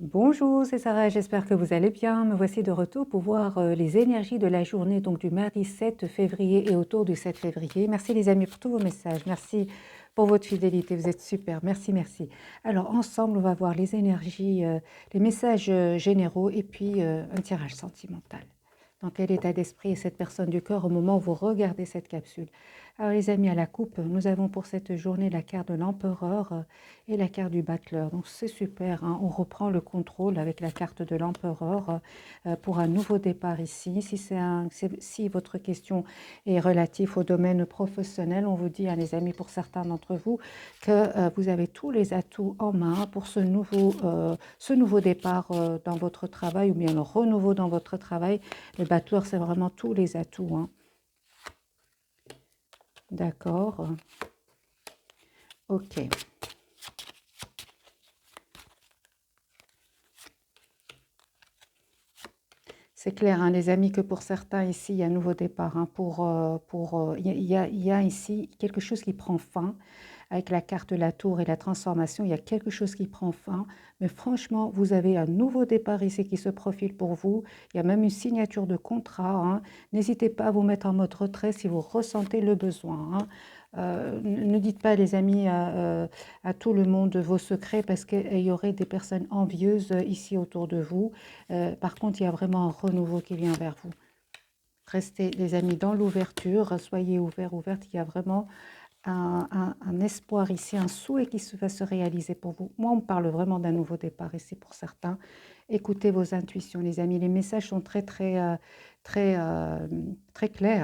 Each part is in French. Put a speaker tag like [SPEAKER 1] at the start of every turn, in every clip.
[SPEAKER 1] Bonjour, c'est Sarah, j'espère que vous allez bien. Me voici de retour pour voir les énergies de la journée, donc du mardi 7 février et autour du 7 février. Merci les amis pour tous vos messages, merci pour votre fidélité, vous êtes super, merci, merci. Alors ensemble, on va voir les énergies, les messages généraux et puis un tirage sentimental. Dans quel état d'esprit est cette personne du cœur au moment où vous regardez cette capsule? Alors les amis, à la coupe, nous avons pour cette journée la carte de l'empereur et la carte du battleur. Donc c'est super, hein. On reprend le contrôle avec la carte de l'empereur pour un nouveau départ ici. Si votre question est relative au domaine professionnel, on vous dit, hein, les amis, pour certains d'entre vous, que vous avez tous les atouts en main pour ce nouveau départ dans votre travail ou bien le renouveau dans votre travail. Le battleur, c'est vraiment tous les atouts, hein. D'accord. Ok. C'est clair, hein, les amis, que pour certains ici, il y a un nouveau départ, hein, il y a ici quelque chose qui prend fin avec la carte de la tour et la transformation. Il y a quelque chose qui prend fin, mais franchement, vous avez un nouveau départ ici qui se profile pour vous. Il y a même une signature de contrat, hein. N'hésitez pas à vous mettre en mode retrait si vous ressentez le besoin, hein. Ne dites pas, les amis, à tout le monde vos secrets parce qu'il y aurait des personnes envieuses ici autour de vous. Par contre, il y a vraiment un renouveau qui vient vers vous. Restez, les amis, dans l'ouverture, soyez ouverts, ouvertes. Il y a vraiment un espoir ici, un souhait qui va se réaliser pour vous. Moi, on me parle vraiment d'un nouveau départ ici pour certains. Écoutez vos intuitions, les amis. Les messages sont très clairs,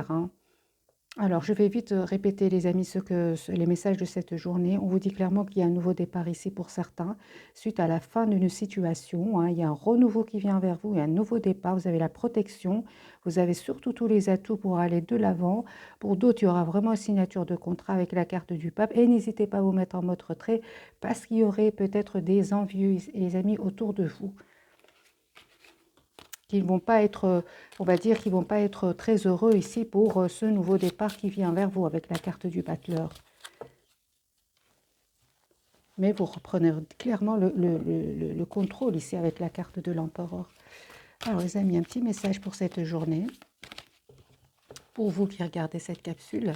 [SPEAKER 1] hein. Alors, je vais vite répéter, les amis, les messages de cette journée. On vous dit clairement qu'il y a un nouveau départ ici pour certains, suite à la fin d'une situation, hein. Il y a un renouveau qui vient vers vous, il y a un nouveau départ. Vous avez la protection, vous avez surtout tous les atouts pour aller de l'avant. Pour d'autres, il y aura vraiment une signature de contrat avec la carte du pape. Et n'hésitez pas à vous mettre en mode retrait parce qu'il y aurait peut-être des envieux, les amis, autour de vous qui ne vont pas être, on va dire, qui vont pas être très heureux ici pour ce nouveau départ qui vient vers vous avec la carte du battleur. Mais vous reprenez clairement le contrôle ici avec la carte de l'empereur. Alors les amis, un petit message pour cette journée. Pour vous qui regardez cette capsule.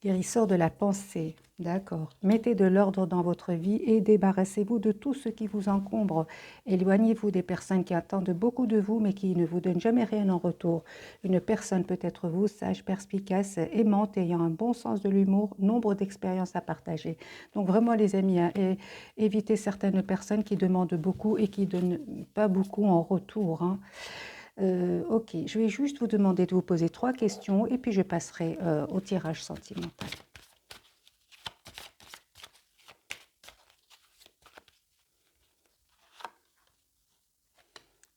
[SPEAKER 1] Guérisseur de la pensée, d'accord. Mettez de l'ordre dans votre vie et débarrassez-vous de tout ce qui vous encombre. Éloignez-vous des personnes qui attendent beaucoup de vous mais qui ne vous donnent jamais rien en retour. Une personne peut être vous, sage, perspicace, aimante, ayant un bon sens de l'humour, nombre d'expériences à partager. Donc vraiment les amis, hein, évitez certaines personnes qui demandent beaucoup et qui ne donnent pas beaucoup en retour, hein. Ok, je vais juste vous demander de vous poser 3 questions et puis je passerai au tirage sentimental.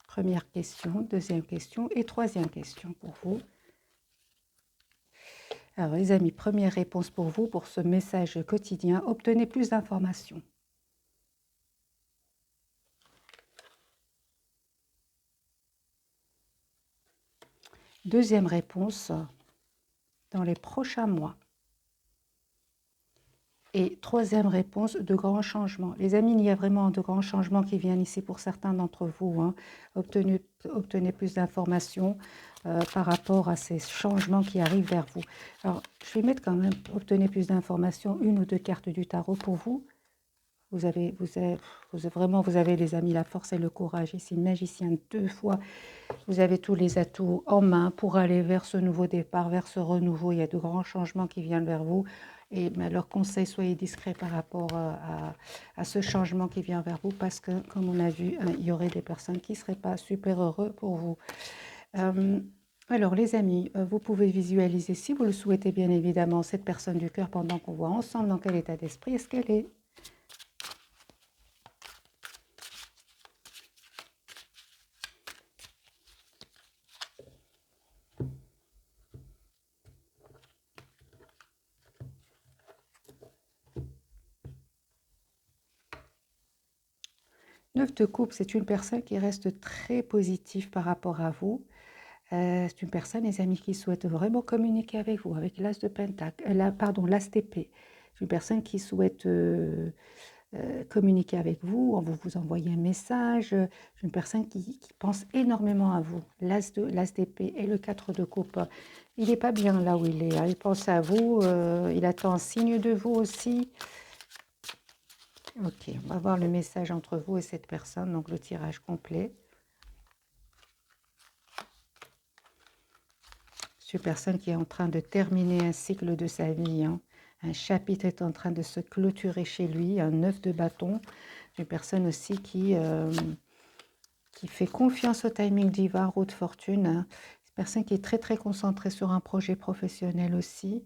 [SPEAKER 1] Première question, deuxième question et troisième question pour vous. Alors les amis, première réponse pour vous, pour ce message quotidien, obtenez plus d'informations. Deuxième réponse, dans les prochains mois. Et troisième réponse, de grands changements. Les amis, il y a vraiment de grands changements qui viennent ici pour certains d'entre vous, hein. Obtenez plus d'informations par rapport à ces changements qui arrivent vers vous. Alors, je vais mettre quand même, obtenez plus d'informations, une ou deux cartes du tarot pour vous. Vous avez les amis, la force et le courage ici, magicien 2 fois. Vous avez tous les atouts en main pour aller vers ce nouveau départ, vers ce renouveau. Il y a de grands changements qui viennent vers vous. Et leur conseil, soyez discret par rapport à ce changement qui vient vers vous parce que, comme on a vu, il y aurait des personnes qui ne seraient pas super heureux pour vous. Alors, les amis, vous pouvez visualiser, si vous le souhaitez bien évidemment, cette personne du cœur pendant qu'on voit ensemble dans quel état d'esprit est-ce qu'elle est. 9 de coupe, c'est une personne qui reste très positive par rapport à vous. C'est une personne, les amis, qui souhaite vraiment communiquer avec vous, avec l'as de pentacle, pardon, l'as d'épée. C'est une personne qui souhaite communiquer avec vous, vous envoyez un message. C'est une personne qui pense énormément à vous. L'as d'épée et le 4 de coupe. Il n'est pas bien là où il est, hein. Il pense à vous, il attend un signe de vous aussi. Ok, on va voir le message entre vous et cette personne, donc le tirage complet. C'est une personne qui est en train de terminer un cycle de sa vie, hein. Un chapitre est en train de se clôturer chez lui, un 9 de bâton. Une personne aussi qui fait confiance au timing divin, roue de fortune, hein. C'est une personne qui est très très concentrée sur un projet professionnel aussi.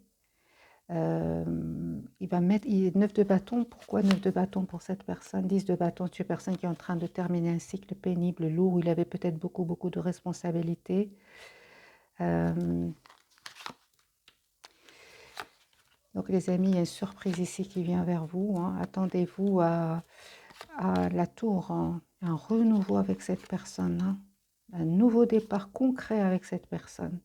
[SPEAKER 1] Il va mettre 9 de bâton. Pourquoi 9 de bâton pour cette personne? 10 de bâton, c'est une personne qui est en train de terminer un cycle pénible, lourd, où il avait peut-être beaucoup de responsabilités. Donc les amis, il y a une surprise ici qui vient vers vous, hein. Attendez-vous à la tour, hein. Un renouveau avec cette personne, hein. Un nouveau départ concret avec cette personne.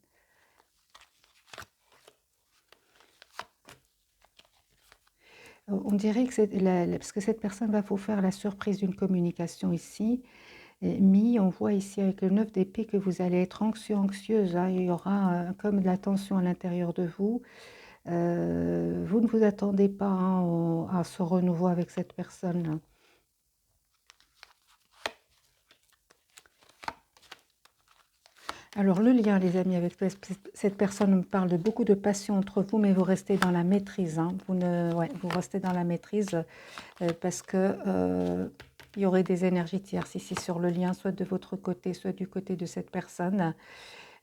[SPEAKER 1] On dirait que c'est parce que cette personne va vous faire la surprise d'une communication ici. Mais on voit ici avec le 9 d'épée que vous allez être anxieuse, hein. Il y aura comme de la tension à l'intérieur de vous. Vous ne vous attendez pas, hein, à ce renouveau avec cette personne. Alors le lien, les amis, avec cette personne me parle de beaucoup de passion entre vous, mais vous restez dans la maîtrise, hein. Vous restez dans la maîtrise parce que il y aurait des énergies tierces ici sur le lien, soit de votre côté, soit du côté de cette personne.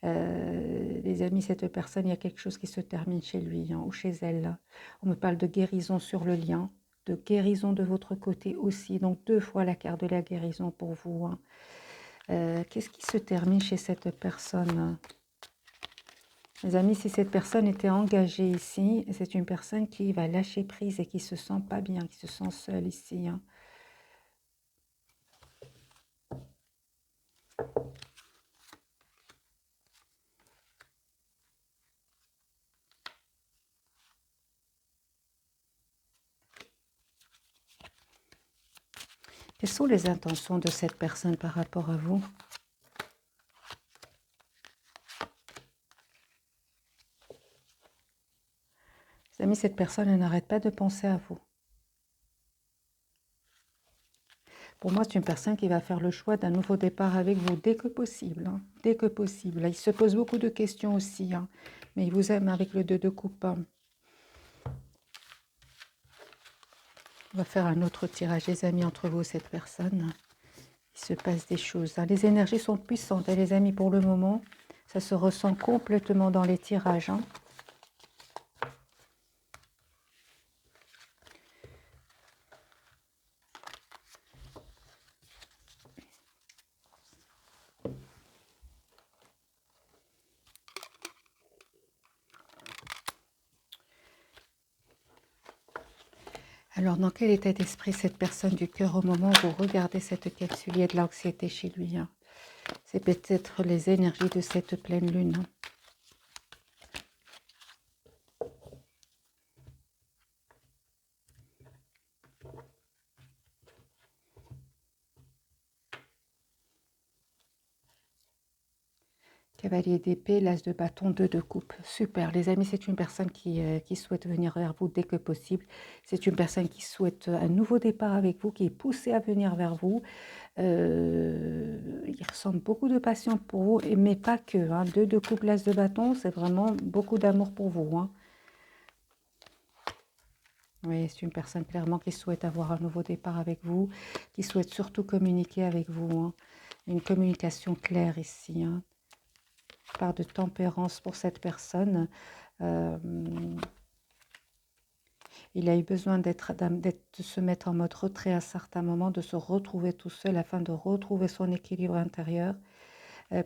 [SPEAKER 1] Les amis, cette personne, il y a quelque chose qui se termine chez lui, hein, ou chez elle. On me parle de guérison sur le lien, de guérison de votre côté aussi. Donc 2 fois la carte de la guérison pour vous, hein. Qu'est-ce qui se termine chez cette personne? Les amis, si cette personne était engagée ici, c'est une personne qui va lâcher prise et qui se sent pas bien, qui se sent seule ici, hein. Quelles sont les intentions de cette personne par rapport à vous? Les amis, cette personne, elle n'arrête pas de penser à vous. Pour moi, c'est une personne qui va faire le choix d'un nouveau départ avec vous dès que possible, hein. Dès que possible. Il se pose beaucoup de questions aussi, hein, mais il vous aime avec le 2 de coupe, hein. On va faire un autre tirage, les amis, entre vous et cette personne. Il se passe des choses, hein. Les énergies sont puissantes, hein, les amis, pour le moment. Ça se ressent complètement dans les tirages, hein. Alors, dans quel état d'esprit cette personne du cœur au moment où vous regardez cette capsule? Il y a de l'anxiété chez lui, hein. C'est peut-être les énergies de cette pleine lune, hein. Cavalier d'épée, l'as de bâton, 2 de coupe. Super, les amis, c'est une personne qui souhaite venir vers vous dès que possible. C'est une personne qui souhaite un nouveau départ avec vous, qui est poussée à venir vers vous. Il ressent beaucoup de passion pour vous, mais pas que, hein. 2 de coupe, l'as de bâton, c'est vraiment beaucoup d'amour pour vous, hein. Oui, c'est une personne clairement qui souhaite avoir un nouveau départ avec vous, qui souhaite surtout communiquer avec vous, hein. Une communication claire ici, hein. Part de tempérance pour cette personne. Il a eu besoin de se mettre en mode retrait à certains moments, de se retrouver tout seul afin de retrouver son équilibre intérieur,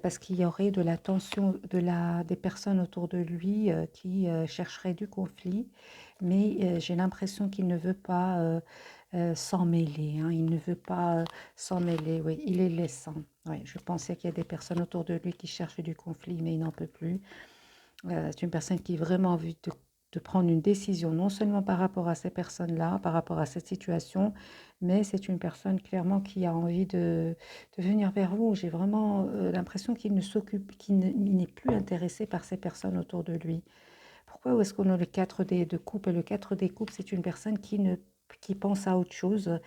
[SPEAKER 1] parce qu'il y aurait de la tension des personnes autour de lui qui chercheraient du conflit, mais j'ai l'impression qu'il ne veut pas s'en mêler, hein. Il ne veut pas s'en mêler, oui, il est laissant. Oui, je pensais qu'il y a des personnes autour de lui qui cherchent du conflit, mais il n'en peut plus. C'est une personne qui a vraiment envie de prendre une décision, non seulement par rapport à ces personnes-là, par rapport à cette situation, mais c'est une personne clairement qui a envie de venir vers vous. J'ai vraiment l'impression qu'il ne s'occupe, il n'est plus intéressé par ces personnes autour de lui. Pourquoi est-ce qu'on a le 4 de coupe? Et le 4 des coupes, c'est une personne qui pense à autre chose.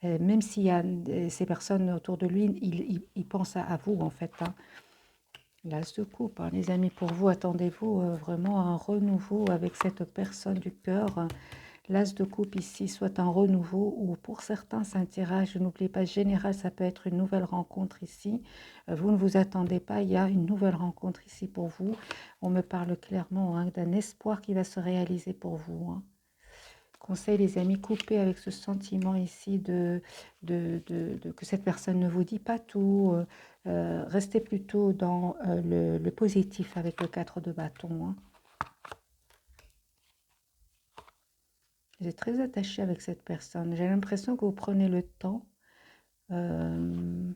[SPEAKER 1] Même s'il y a ces personnes autour de lui, il pense à vous, en fait. Hein. L'as de coupe, hein. Les amis, pour vous, attendez-vous vraiment à un renouveau avec cette personne du cœur. L'as de coupe ici, soit un renouveau ou pour certains, c'est un tirage, n'oubliez pas, général, ça peut être une nouvelle rencontre ici. Vous ne vous attendez pas, il y a une nouvelle rencontre ici pour vous. On me parle clairement hein, d'un espoir qui va se réaliser pour vous. Hein. Conseil, les amis, coupez avec ce sentiment ici que cette personne ne vous dit pas tout. Restez plutôt dans le positif avec le 4 de bâton. Hein. Vous êtes très attaché avec cette personne. J'ai l'impression que vous prenez le temps, un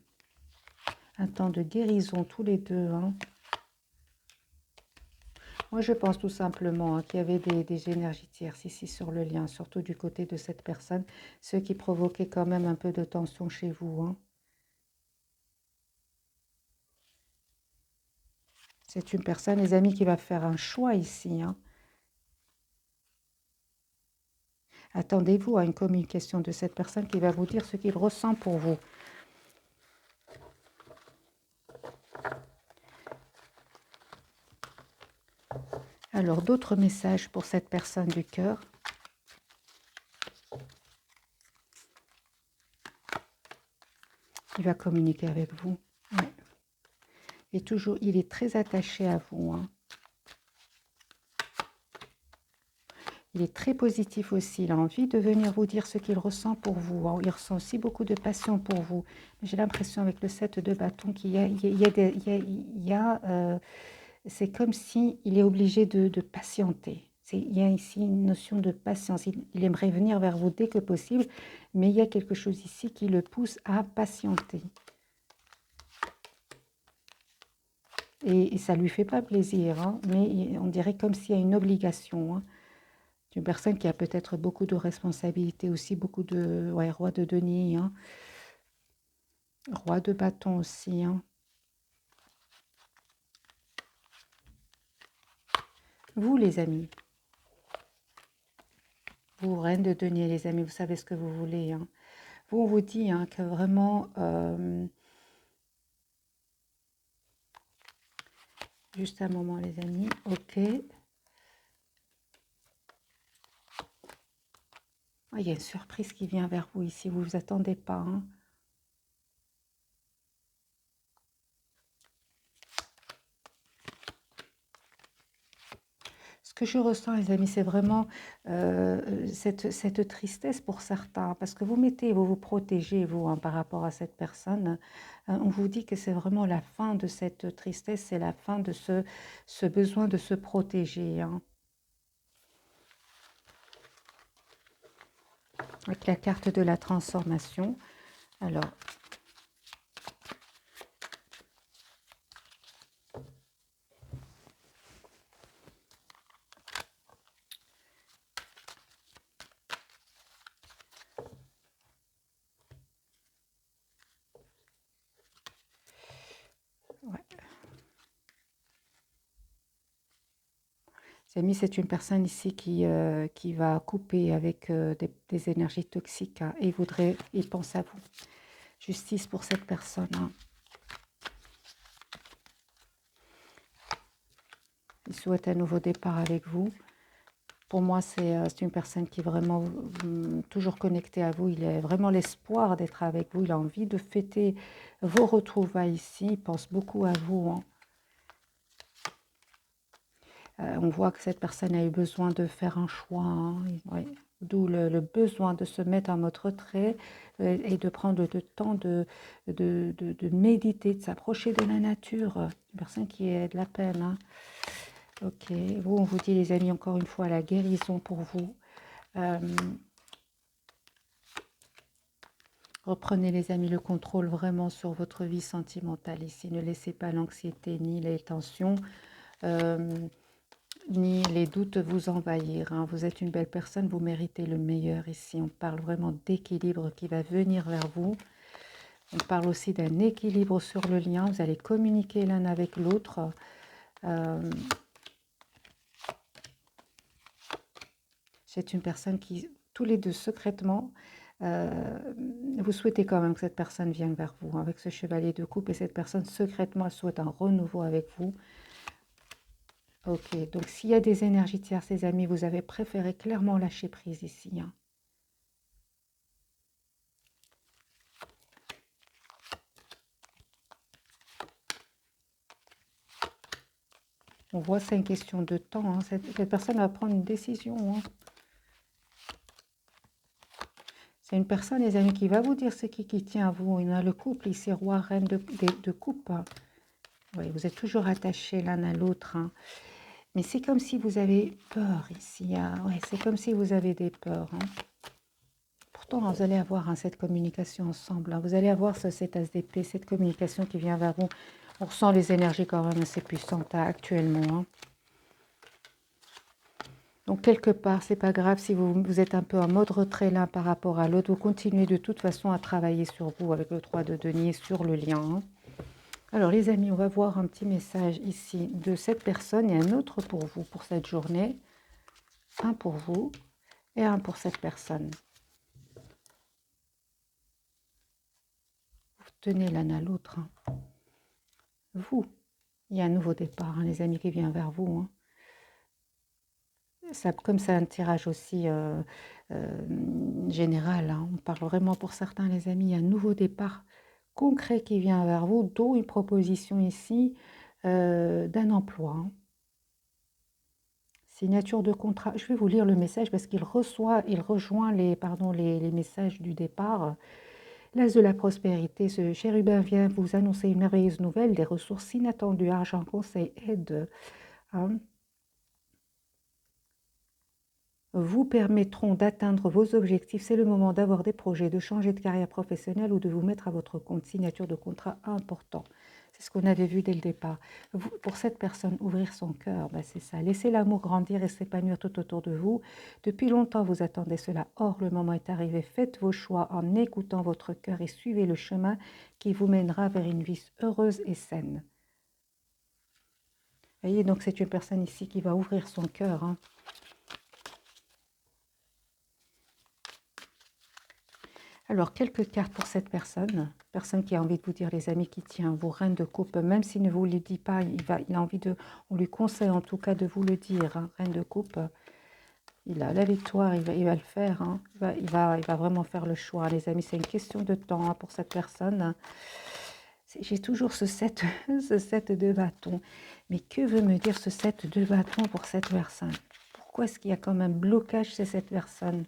[SPEAKER 1] temps de guérison tous les deux. Hein. Moi, je pense tout simplement hein, qu'il y avait des énergies tierces ici sur le lien, surtout du côté de cette personne, ce qui provoquait quand même un peu de tension chez vous. Hein. C'est une personne, les amis, qui va faire un choix ici. Hein. Attendez-vous à une communication de cette personne qui va vous dire ce qu'il ressent pour vous. Alors, d'autres messages pour cette personne du cœur. Il va communiquer avec vous. Ouais. Et toujours, il est très attaché à vous. Hein. Il est très positif aussi. Il a envie de venir vous dire ce qu'il ressent pour vous. Hein. Il ressent aussi beaucoup de passion pour vous. J'ai l'impression avec le 7 de bâton qu'il y a, c'est comme si il est obligé de patienter. Il y a ici une notion de patience. Il aimerait venir vers vous dès que possible, mais il y a quelque chose ici qui le pousse à patienter. Et ça ne lui fait pas plaisir, hein, mais on dirait comme s'il y a une obligation. Hein. Une personne qui a peut-être beaucoup de responsabilités aussi, beaucoup de... Ouais, roi de denier, hein. Roi de bâton aussi. Hein. Vous, les amis. Vous, reine de denier, les amis, vous savez ce que vous voulez. Hein. Vous, on vous dit hein, que vraiment... juste un moment, les amis. Ok. Ah, il y a une surprise qui vient vers vous ici. Vous ne vous attendez pas. Hein. Ce que je ressens, les amis, c'est vraiment cette tristesse pour certains, parce que vous vous protégez, vous, hein, par rapport à cette personne. On vous dit que c'est vraiment la fin de cette tristesse, c'est la fin de ce besoin de se protéger. Hein. Avec la carte de la transformation. Alors, ouais. Amis, c'est une personne ici qui va couper avec des énergies toxiques hein, et il pense à vous. Justice pour cette personne. Hein. Il souhaite un nouveau départ avec vous. Pour moi, c'est une personne qui est vraiment toujours connectée à vous. Il a vraiment l'espoir d'être avec vous. Il a envie de fêter vos retrouvailles ici. Il pense beaucoup à vous. Hein. On voit que cette personne a eu besoin de faire un choix. Hein. Ouais. D'où le besoin de se mettre en mode retrait et de prendre le temps de méditer, de s'approcher de la nature. Une personne qui est de la peine. Hein. Ok, vous, on vous dit les amis, encore une fois, la guérison pour vous. Reprenez les amis le contrôle vraiment sur votre vie sentimentale ici. Ne laissez pas l'anxiété ni les tensions ni les doutes vous envahir, hein. Vous êtes une belle personne, vous méritez le meilleur ici. On parle vraiment d'équilibre qui va venir vers vous. On parle aussi d'un équilibre sur le lien. Vous allez communiquer l'un avec l'autre. C'est une personne qui, tous les deux secrètement, vous souhaitez quand même que cette personne vienne vers vous, hein, avec ce chevalier de coupe, et cette personne secrètement elle souhaite un renouveau avec vous. Ok, donc s'il y a des énergies tierces, les amis, vous avez préféré clairement lâcher prise ici, hein. On voit c'est une question de temps, hein. Cette personne va prendre une décision, hein. C'est une personne, les amis, qui va vous dire ce qui tient à vous. Il y a le couple ici, roi, reine de coupe, hein. Oui, vous êtes toujours attachés l'un à l'autre, hein. Mais c'est comme si vous avez peur ici, hein. Ouais, c'est comme si vous avez des peurs, hein. Pourtant, vous allez avoir, hein, cette communication ensemble, hein. Vous allez avoir cet as d'épée, cette communication qui vient vers vous. On ressent les énergies quand même assez puissantes, hein, actuellement, hein. Donc, quelque part, c'est pas grave si vous êtes un peu en mode retrait l'un par rapport à l'autre. Vous continuez de toute façon à travailler sur vous avec le 3 de denier, sur le lien, hein. Alors, les amis, on va voir un petit message ici de cette personne et un autre pour vous, pour cette journée. Un pour vous et un pour cette personne. Vous tenez l'un à l'autre, hein. Vous, il y a un nouveau départ, hein, les amis, qui vient vers vous, hein. Ça, comme c'est un tirage aussi général, hein, on parle vraiment pour certains, les amis, il y a un nouveau départ concret qui vient vers vous, dont une proposition ici d'un emploi, hein. Signature de contrat. Je vais vous lire le message parce qu'il rejoint les messages du départ. L'as de la prospérité, ce chérubin vient vous annoncer une merveilleuse nouvelle, des ressources inattendues, argent, conseil, aide, hein, vous permettront d'atteindre vos objectifs. C'est le moment d'avoir des projets, de changer de carrière professionnelle ou de vous mettre à votre compte. Signature de contrat important. C'est ce qu'on avait vu dès le départ. Pour cette personne, ouvrir son cœur, ben c'est ça. Laissez l'amour grandir et s'épanouir tout autour de vous. Depuis longtemps, vous attendez cela. Or, le moment est arrivé. Faites vos choix en écoutant votre cœur et suivez le chemin qui vous mènera vers une vie heureuse et saine. Vous voyez, donc c'est une personne ici qui va ouvrir son cœur, hein. Alors, quelques cartes pour cette personne qui a envie de vous dire, les amis, qui tient vos reines de coupe, même s'il ne vous le dit pas, il a envie de, on lui conseille en tout cas de vous le dire, hein, reine de coupe. Il a la victoire, il va le faire, hein. Il va vraiment faire le choix, les amis. C'est une question de temps, hein, pour cette personne. J'ai toujours ce 7, ce 7 de bâton. Mais que veut me dire ce 7 de bâton pour cette personne? Pourquoi est-ce qu'il y a comme un blocage chez cette personne?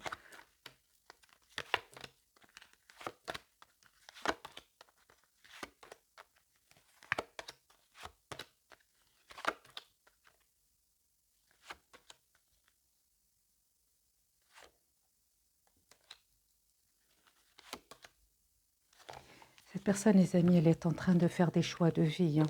[SPEAKER 1] Cette personne, les amis, elle est en train de faire des choix de vie, hein.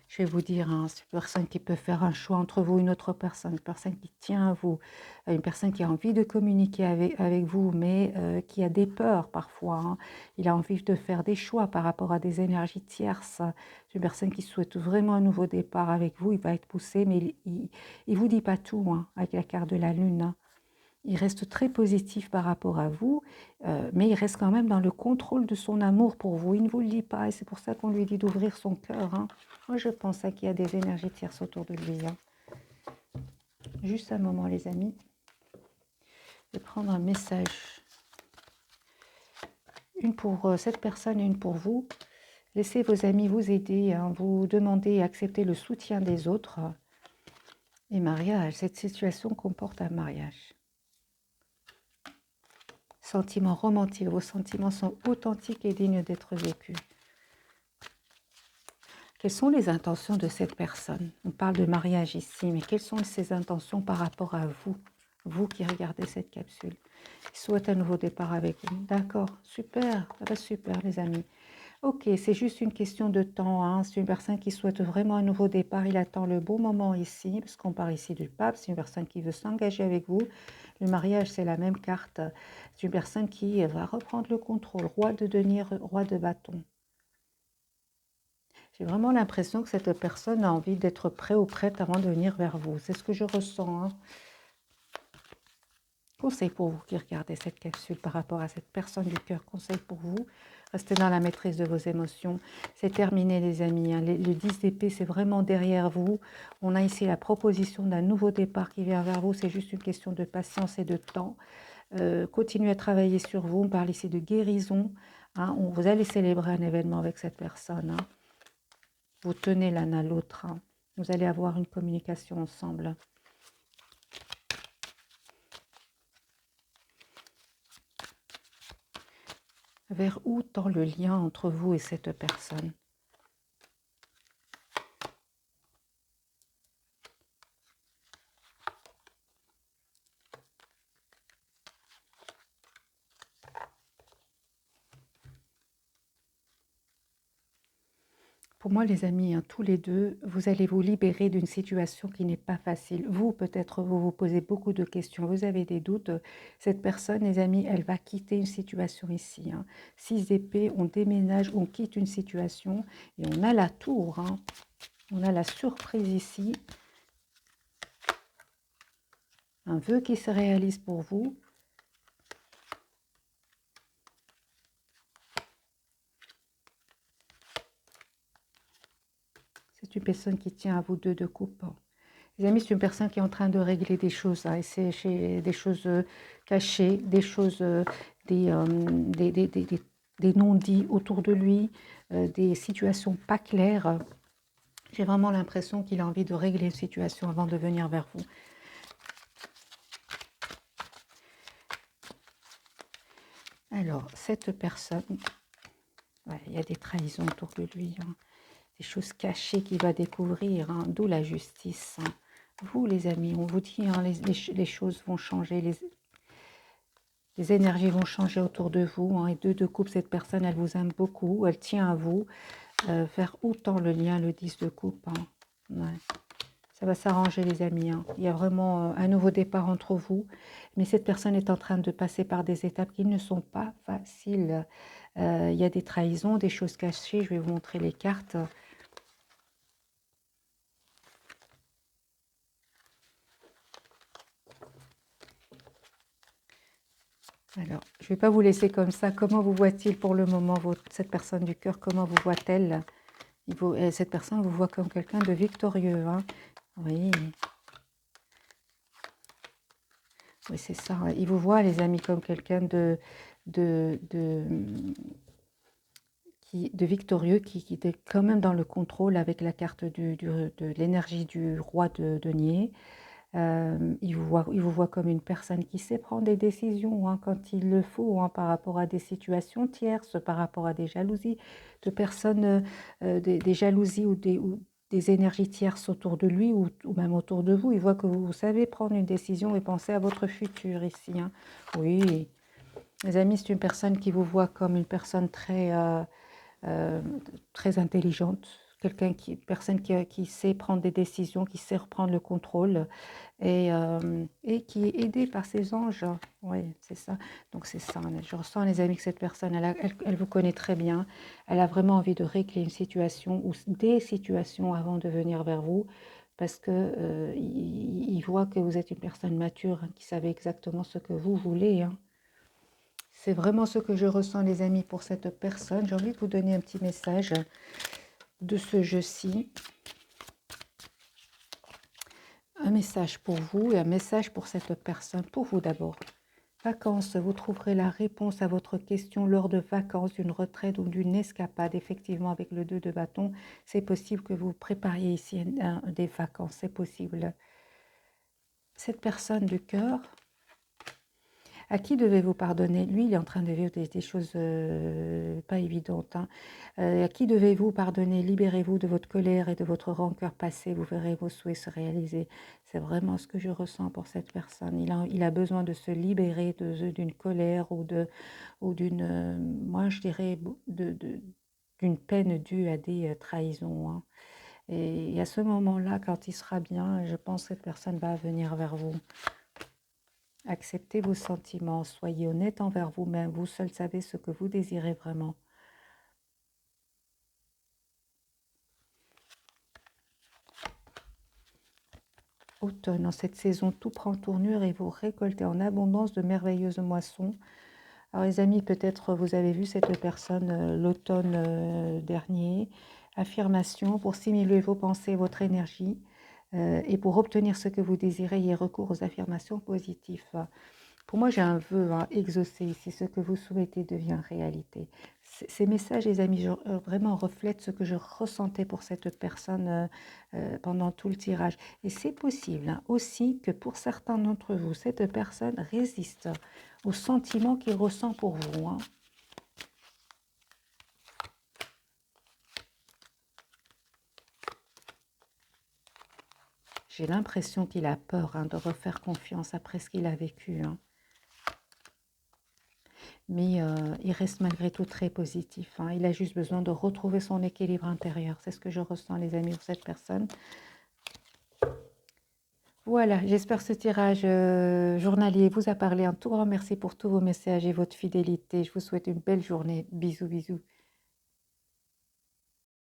[SPEAKER 1] Je vais vous dire, hein, c'est une personne qui peut faire un choix entre vous et une autre personne, une personne qui tient à vous, une personne qui a envie de communiquer avec vous, mais qui a des peurs parfois, hein. Il a envie de faire des choix par rapport à des énergies tierces. C'est une personne qui souhaite vraiment un nouveau départ avec vous. Il va être poussé, mais il ne vous dit pas tout, hein, avec la carte de la lune, hein. Il reste très positif par rapport à vous, mais il reste quand même dans le contrôle de son amour pour vous. Il ne vous le dit pas et c'est pour ça qu'on lui dit d'ouvrir son cœur, hein. Moi, je pense qu'il y a des énergies tierces autour de lui, hein. Juste un moment, les amis. Je vais prendre un message. Une pour cette personne et une pour vous. Laissez vos amis vous aider, hein, vous demander et accepter le soutien des autres. Et mariage, cette situation comporte un mariage. Sentiments romantiques, vos sentiments sont authentiques et dignes d'être vécus. Quelles sont les intentions de cette personne? On parle de mariage ici, mais quelles sont ses intentions par rapport à vous? Vous qui regardez cette capsule. Il souhaite un nouveau départ avec vous. D'accord, super, ah ben super les amis. Ok, c'est juste une question de temps, hein. C'est une personne qui souhaite vraiment un nouveau départ. Il attend le bon moment ici, parce qu'on parle ici du pape. C'est une personne qui veut s'engager avec vous. Le mariage, c'est la même carte. C'est une personne qui va reprendre le contrôle. Roi de denier, roi de bâton. J'ai vraiment l'impression que cette personne a envie d'être prêt ou prête avant de venir vers vous. C'est ce que je ressens, hein. Conseil pour vous qui regardez cette capsule par rapport à cette personne du cœur. Conseil pour vous. Restez dans la maîtrise de vos émotions. C'est terminé, les amis, hein. Le 10 d'épée, c'est vraiment derrière vous. On a ici la proposition d'un nouveau départ qui vient vers vous. C'est juste une question de patience et de temps. Continuez à travailler sur vous. On parle ici de guérison, hein. Vous allez célébrer un événement avec cette personne, hein. Vous tenez l'un à l'autre, hein. Vous allez avoir une communication ensemble. Vers où tend le lien entre vous et cette personne? Pour moi, les amis, hein, tous les deux, vous allez vous libérer d'une situation qui n'est pas facile. Vous, peut-être, vous vous posez beaucoup de questions, vous avez des doutes. Cette personne, les amis, elle va quitter une situation ici, hein. 6 d'épée, on déménage, on quitte une situation et on a la tour, hein. On a la surprise ici. Un vœu qui se réalise pour vous. C'est une personne qui tient à vous deux de coupe. Les amis, c'est une personne qui est en train de régler des choses, hein, et c'est des choses cachées, des choses, des non-dits autour de lui, des situations pas claires. J'ai vraiment l'impression qu'il a envie de régler une situation avant de venir vers vous. Alors, cette personne, ouais, il y a des trahisons autour de lui, hein, des choses cachées qu'il va découvrir, hein, d'où la justice, hein. Vous, les amis, on vous dit, hein, les choses vont changer, les énergies vont changer autour de vous, hein. Et deux de coupe, cette personne, elle vous aime beaucoup, elle tient à vous. Faire autant le lien, le 10 de coupe, hein. Ouais. Ça va s'arranger, les amis, hein. Il y a vraiment un nouveau départ entre vous. Mais cette personne est en train de passer par des étapes qui ne sont pas faciles. Il y a des trahisons, des choses cachées. Je vais vous montrer les cartes. Alors, je ne vais pas vous laisser comme ça. Comment vous voit-il pour le moment, cette personne du cœur? Comment vous voit-elle? Cette personne vous voit comme quelqu'un de victorieux, hein. Oui. Oui, c'est ça. Il vous voit, les amis, comme quelqu'un de victorieux, qui est quand même dans le contrôle avec la carte de l'énergie du roi de denier. Il vous voit comme une personne qui sait prendre des décisions, hein, quand il le faut, hein, par rapport à des situations tierces, par rapport à des jalousies de personnes, des jalousies ou des énergies tierces autour de lui ou même autour de vous. Il voit que vous savez prendre une décision et penser à votre futur ici, hein. Oui, les amis, c'est une personne qui vous voit comme une personne très intelligente, personne qui sait prendre des décisions, qui sait reprendre le contrôle et qui est aidée par ses anges. Oui, c'est ça. Donc c'est ça. Je ressens, les amis, que cette personne, elle vous connaît très bien. Elle a vraiment envie de régler une situation ou des situations avant de venir vers vous, parce que il voit que vous êtes une personne mature, hein, qui savait exactement ce que vous voulez, hein. C'est vraiment ce que je ressens, les amis, pour cette personne. J'ai envie de vous donner un petit message de ce jeu-ci. Un message pour vous et un message pour cette personne. Pour vous d'abord. Vacances, vous trouverez la réponse à votre question lors de vacances, d'une retraite ou d'une escapade. Effectivement, avec le 2 de bâton, c'est possible que vous prépariez ici des vacances. C'est possible. Cette personne du cœur, à qui devez-vous pardonner? Lui, il est en train de vivre des choses pas évidentes, hein. À qui devez-vous pardonner? Libérez-vous de votre colère et de votre rancœur passée. Vous verrez vos souhaits se réaliser. C'est vraiment ce que je ressens pour cette personne. Il a besoin de se libérer d'une colère ou d'une, moi je dirais, d'une peine due à des trahisons, hein. Et à ce moment-là, quand il sera bien, je pense que cette personne va venir vers vous. Acceptez vos sentiments, soyez honnête envers vous-même, vous seul savez ce que vous désirez vraiment. Automne, en cette saison, tout prend tournure et vous récoltez en abondance de merveilleuses moissons. Alors les amis, peut-être vous avez vu cette personne l'automne dernier. Affirmation, pour stimuler vos pensées, votre énergie, et pour obtenir ce que vous désirez, ayez recours aux affirmations positives. Pour moi, j'ai un vœu exaucé ici, ce que vous souhaitez devient réalité. Ces messages, les amis, vraiment reflètent ce que je ressentais pour cette personne pendant tout le tirage. Et c'est possible aussi que pour certains d'entre vous, cette personne résiste aux sentiments qu'il ressent pour vous, hein. J'ai l'impression qu'il a peur de refaire confiance après ce qu'il a vécu, hein. Mais il reste malgré tout très positif, hein. Il a juste besoin de retrouver son équilibre intérieur. C'est ce que je ressens, les amis, pour cette personne. Voilà, j'espère que ce tirage journalier vous a parlé. Un tout grand merci pour tous vos messages et votre fidélité. Je vous souhaite une belle journée. Bisous, bisous.